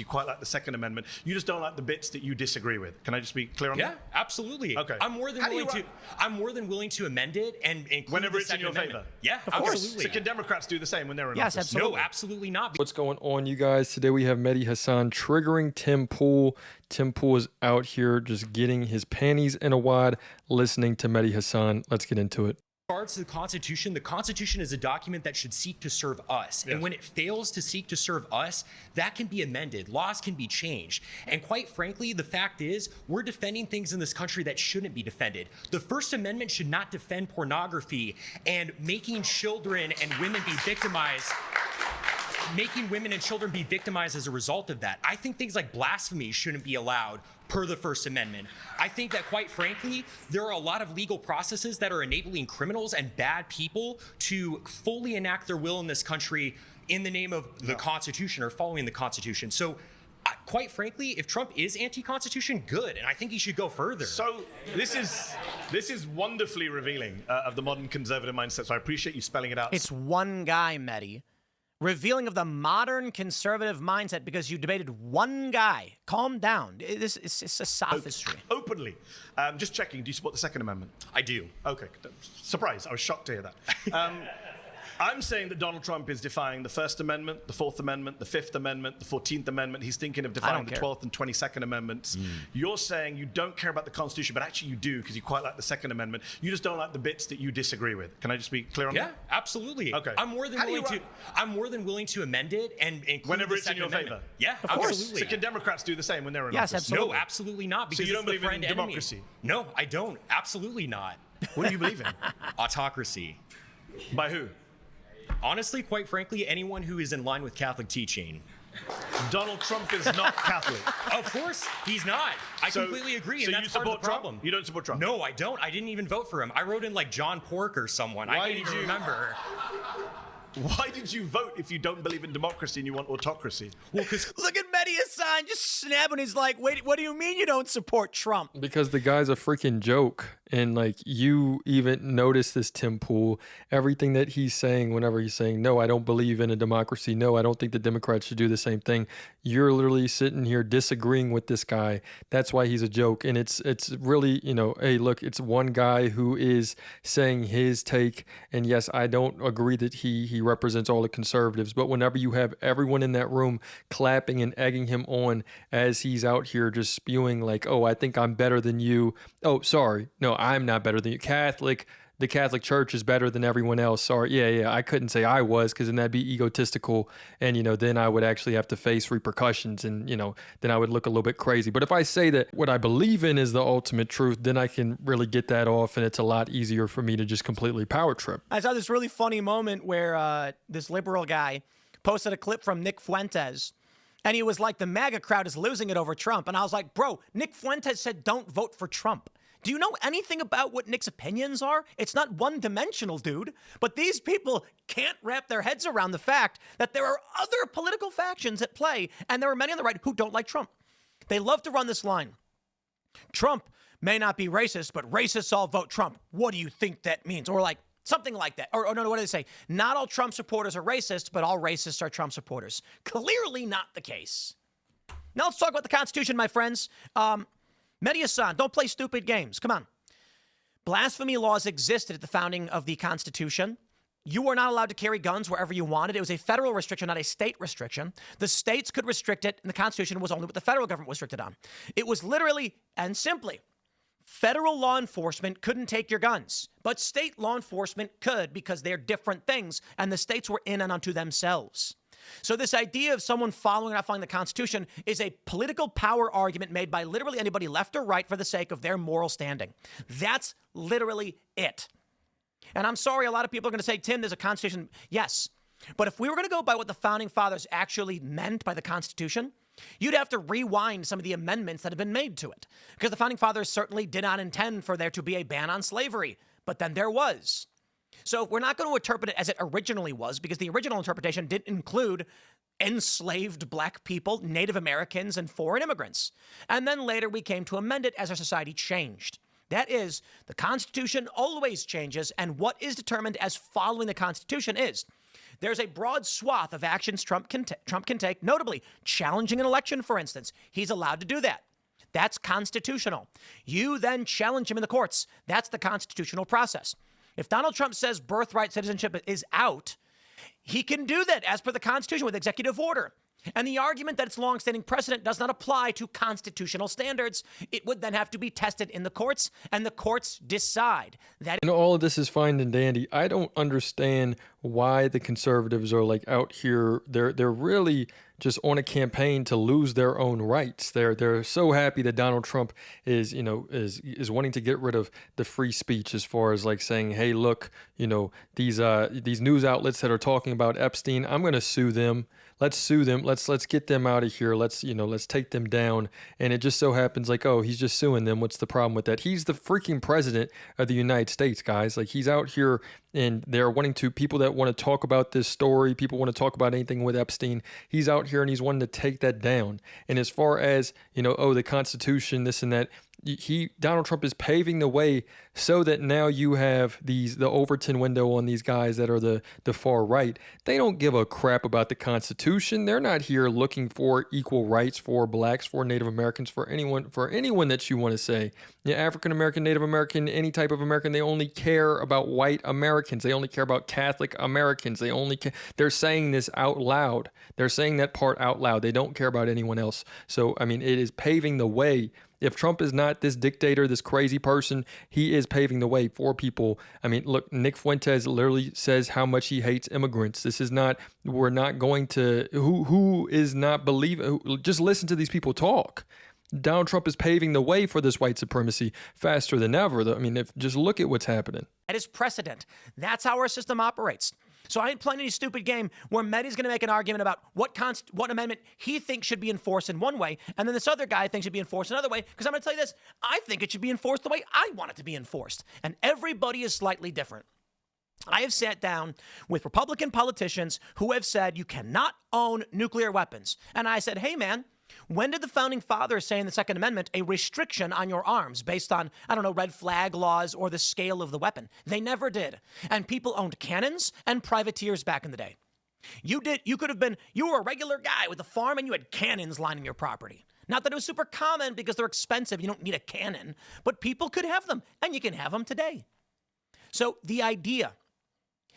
you quite like the Second Amendment. You just don't like the bits that you disagree with. Can I just be clear on that? Yeah, absolutely. Okay. I'm more than willing to amend it and include whenever the it's in your Amendment. favor. Yeah, Of course. absolutely. So can Democrats do the same when they're in Yes, office? absolutely. No, absolutely not. What's going on, you guys? Today we have Mehdi Hasan triggering Tim Pool. Tim Pool is out here just getting his panties in a wad, listening to Mehdi Hasan. Let's get into it. In regards to the Constitution is a document that should seek to serve us. Yes. And when it fails to seek to serve us, that can be amended. Laws can be changed. And quite frankly, the fact is, we're defending things in this country that shouldn't be defended. The First Amendment should not defend pornography and making children and women be victimized. Making women and children be victimized as a result of that. I think things like blasphemy shouldn't be allowed per the First Amendment. I think that, quite frankly, there are a lot of legal processes that are enabling criminals and bad people to fully enact their will in this country in the name of the Constitution or following the Constitution. So, quite frankly, if Trump is anti-Constitution, good, and I think he should go further. So this is wonderfully revealing of the modern conservative mindset, so I appreciate you spelling it out. It's one guy, Mehdi, revealing of the modern conservative mindset because you debated one guy. Calm down. It's a sophistry. Openly. Just checking, do you support the Second Amendment? I do. Okay. Surprise. I was shocked to hear that. I'm saying that Donald Trump is defying the First Amendment, the Fourth Amendment, the Fifth Amendment, the 14th Amendment. He's thinking of defying the 12th and 22nd Amendments. You're saying you don't care about the Constitution, but actually you do because you quite like the Second Amendment. You just don't like the bits that you disagree with. Can I just be clear on that? Yeah, absolutely. Okay. I'm more than willing to amend it and include whenever the it's in your Second Amendment. favor. Yeah, Of course. absolutely. So can Democrats do the same when they're in Yes, office? absolutely. No, absolutely not. Because you don't it's the believe in friend enemy. democracy? No, I don't. Absolutely not. What do you believe in? Autocracy. By who? Honestly, quite frankly, anyone who is in line with Catholic teaching. Donald Trump is not Catholic. Of course, he's not. I completely agree, and so that's you part of support the problem. Trump? You don't support Trump? No, I don't. I didn't even vote for him. I wrote in like John Pork or someone. I can't even remember. Why did you vote if you don't believe in democracy and you want autocracy? Well, because Look at Mehdi Hasan just snapping. He's like, wait, what do you mean you don't support Trump? Because the guy's a freaking joke. And like, you even notice this, Tim Pool, everything that he's saying whenever he's saying, no, I don't believe in a democracy. No, I don't think the Democrats should do the same thing. You're literally sitting here disagreeing with this guy. That's why he's a joke. And it's really, hey, look, it's one guy who is saying his take. And yes, I don't agree that he represents all the conservatives. But whenever you have everyone in that room clapping and egging him on as he's out here just spewing like, oh, I think I'm better than you. Oh, sorry. No, I'm not better than you. The Catholic Church is better than everyone else. Sorry. Yeah. I couldn't say I was because then that'd be egotistical. And, then I would actually have to face repercussions and, then I would look a little bit crazy. But if I say that what I believe in is the ultimate truth, then I can really get that off. And it's a lot easier for me to just completely power trip. I saw this really funny moment where this liberal guy posted a clip from Nick Fuentes. And he was like, the MAGA crowd is losing it over Trump. And I was like, bro, Nick Fuentes said don't vote for Trump. Do you know anything about what Nick's opinions are? It's not one-dimensional, dude. But these people can't wrap their heads around the fact that there are other political factions at play, and there are many on the right who don't like Trump. They love to run this line. Trump may not be racist, but racists all vote Trump. What do you think that means? Or like something like that. Or no, what do they say? Not all Trump supporters are racist, but all racists are Trump supporters. Clearly not the case. Now let's talk about the Constitution, my friends. Mehdi Hasan, don't play stupid games. Come on. Blasphemy laws existed at the founding of the Constitution. You were not allowed to carry guns wherever you wanted. It was a federal restriction, not a state restriction. The states could restrict it, and the Constitution was only what the federal government was restricted on. It was literally and simply, federal law enforcement couldn't take your guns, but state law enforcement could because they're different things, and the states were in and unto themselves. So this idea of someone following or not following the Constitution is a political power argument made by literally anybody left or right for the sake of their moral standing. That's literally it. And I'm sorry, a lot of people are going to say, Tim, there's a Constitution. Yes. But if we were going to go by what the founding fathers actually meant by the Constitution, you'd have to rewind some of the amendments that have been made to it. Because the founding fathers certainly did not intend for there to be a ban on slavery. But then there was. So we're not going to interpret it as it originally was, because the original interpretation didn't include enslaved black people, Native Americans, and foreign immigrants. And then later we came to amend it as our society changed. That is, the Constitution always changes, and what is determined as following the Constitution is There's a broad swath of actions Trump can take, notably challenging an election, for instance. He's allowed to do that. That's constitutional. You then challenge him in the courts. That's the constitutional process. If Donald Trump says birthright citizenship is out, he can do that as per the Constitution with executive order. And the argument that it's longstanding precedent does not apply to constitutional standards. It would then have to be tested in the courts, and the courts decide that. And all of this is fine and dandy. I don't understand why the conservatives are like out here. They're really just on a campaign to lose their own rights. They're so happy that Donald Trump is wanting to get rid of the free speech, as far as like saying, hey, look, these news outlets that are talking about Epstein, I'm going to sue them. Let's sue them. Let's get them out of here. Let's take them down. And it just so happens like, oh, he's just suing them. What's the problem with that? He's the freaking president of the United States, guys. Like, he's out here, and they're wanting to, people that want to talk about this story, people want to talk about anything with Epstein, he's out here and he's wanting to take that down. And as far as, the Constitution, this and that, Donald Trump is paving the way so that now you have the Overton window on these guys that are the far right. They don't give a crap about the Constitution. They're not here looking for equal rights for blacks, for Native Americans, for anyone that you want to say. African American, Native American, any type of American. They only care about white Americans. They only care about Catholic Americans. They're saying this out loud. They're saying that part out loud. They don't care about anyone else. So, it is paving the way. If Trump is not this dictator, this crazy person, he is paving the way for people. Look, Nick Fuentes literally says how much he hates immigrants. We're not going to, who is not believing, just listen to these people talk. Donald Trump is paving the way for this white supremacy faster than ever. Just look at what's happening. That is precedent. That's how our system operates. So I ain't playing any stupid game where Mehdi's going to make an argument about what amendment he thinks should be enforced in one way, and then this other guy thinks should be enforced another way, because I'm going to tell you this, I think it should be enforced the way I want it to be enforced. And everybody is slightly different. I have sat down with Republican politicians who have said you cannot own nuclear weapons. And I said, hey, man, when did the founding fathers say in the Second Amendment a restriction on your arms based on, red flag laws or the scale of the weapon? They never did. And people owned cannons and privateers back in the day. You were a regular guy with a farm and you had cannons lining your property. Not that it was super common because they're expensive. You don't need a cannon, but people could have them, and you can have them today. So the idea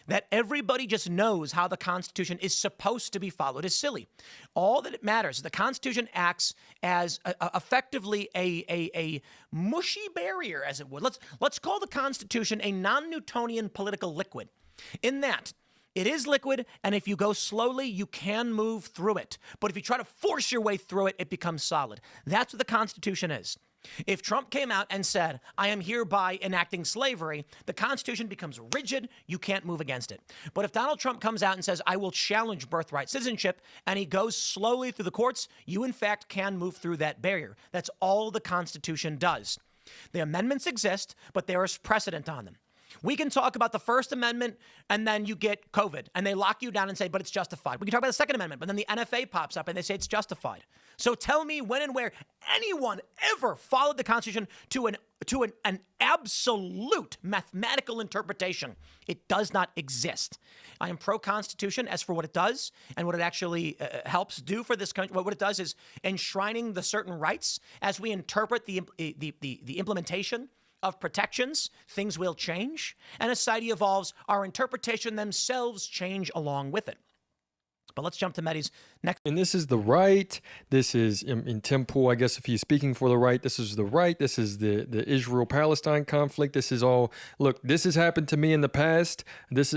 that everybody just knows how the Constitution is supposed to be followed is silly. All that it matters is the Constitution acts as effectively a mushy barrier, as it would. Let's call the Constitution a non-Newtonian political liquid, in that it is liquid, and if you go slowly, you can move through it. But if you try to force your way through it, it becomes solid. That's what the Constitution is. If Trump came out and said, I am hereby enacting slavery, the Constitution becomes rigid. You can't move against it. But if Donald Trump comes out and says, I will challenge birthright citizenship, and he goes slowly through the courts, you in fact can move through that barrier. That's all the Constitution does. The amendments exist, but there is precedent on them. We can talk about the First Amendment, and then you get COVID, and they lock you down and say, but it's justified. We can talk about the Second Amendment, but then the NFA pops up, and they say it's justified. So tell me when and where anyone ever followed the Constitution to an absolute mathematical interpretation. It does not exist. I am pro-Constitution as for what it does and what it actually helps do for this country. What it does is enshrining the certain rights as we interpret the implementation of protections. Things will change, and as society evolves, our interpretation themselves change along with it. But let's jump to Mehdi's next. And this is the right. This is in Tim Pool, I guess if he's speaking for the right, this is the right. This is the Israel-Palestine conflict. This is all, look, this has happened to me in the past.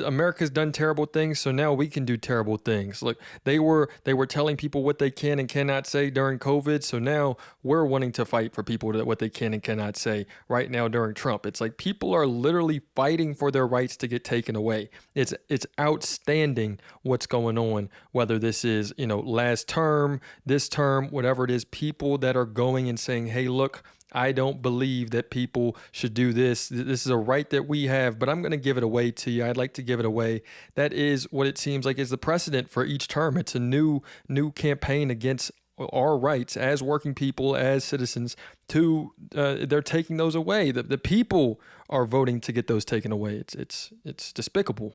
America's done terrible things, so now we can do terrible things. Look, they were telling people what they can and cannot say during COVID, so now we're wanting to fight for people what they can and cannot say right now during Trump. It's like people are literally fighting for their rights to get taken away. It's outstanding what's going on. Whether this is, last term, this term, whatever it is, people that are going and saying, hey, look, I don't believe that people should do this. This is a right that we have, but I'm going to give it away to you. I'd like to give it away. That is what it seems like is the precedent for each term. It's a new campaign against our rights as working people, as citizens, they're taking those away. The people are voting to get those taken away. It's despicable.